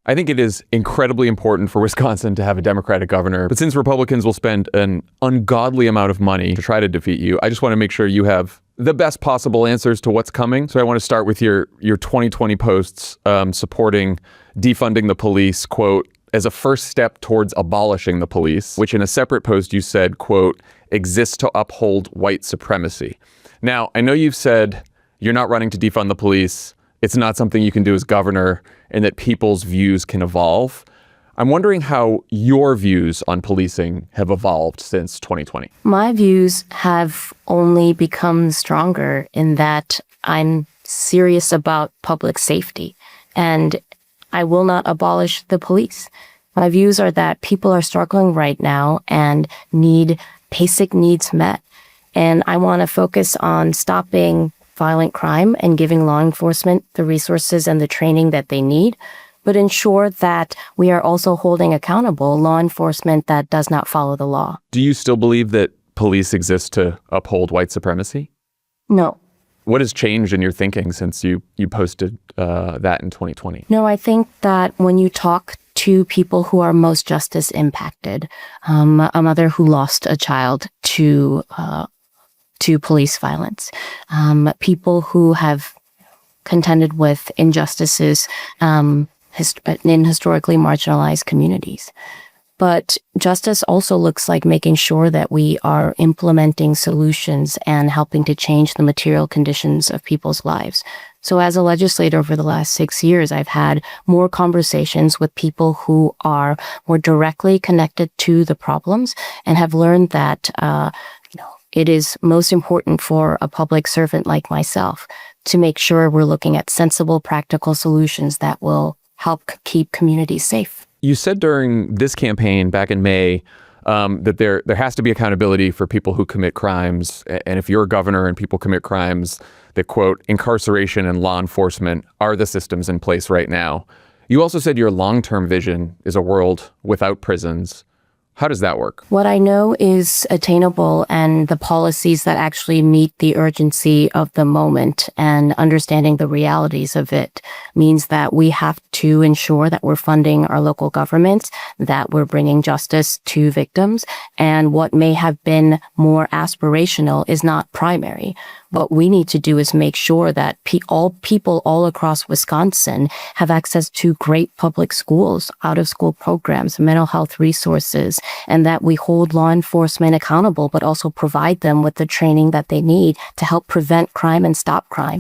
I think it is incredibly important for Wisconsin to have a Democratic governor. But since Republicans will spend an ungodly amount of money to try to defeat you, I just want to make sure you have the best possible answers to what's coming. So I want to start with your 2020 posts supporting defunding the police, quote, as a first step towards abolishing the police, which in a separate post you said, quote, exists to uphold white supremacy. Now, I know you've said you're not running to defund the police. It's not something you can do as governor, and that people's views can evolve. I'm wondering how your views on policing have evolved since 2020. My views have only become stronger in that I'm serious about public safety, and I will not abolish the police. My views are that people are struggling right now and need basic needs met. And I want to focus on stopping violent crime and giving law enforcement the resources and the training that they need, but ensure that we are also holding accountable law enforcement that does not follow the law. Do you still believe that police exist to uphold white supremacy? No. What has changed in your thinking since you posted that in 2020? No, I think that when you talk to people who are most justice impacted, a mother who lost a child to police violence, people who have contended with injustices in historically marginalized communities. But justice also looks like making sure that we are implementing solutions and helping to change the material conditions of people's lives. So as a legislator over the last 6 years, I've had more conversations with people who are more directly connected to the problems and have learned that it is most important for a public servant like myself to make sure we're looking at sensible, practical solutions that will help keep communities safe. You said during this campaign back in May that there has to be accountability for people who commit crimes. And if you're a governor and people commit crimes, that, quote, incarceration and law enforcement are the systems in place right now. You also said your long-term vision is a world without prisons. How does that work? What I know is attainable, and the policies that actually meet the urgency of the moment and understanding the realities of it means that we have to ensure that we're funding our local governments, that we're bringing justice to victims, and what may have been more aspirational is not primary. What we need to do is make sure that all people all across Wisconsin have access to great public schools, out-of-school programs, mental health resources, and that we hold law enforcement accountable, but also provide them with the training that they need to help prevent crime and stop crime.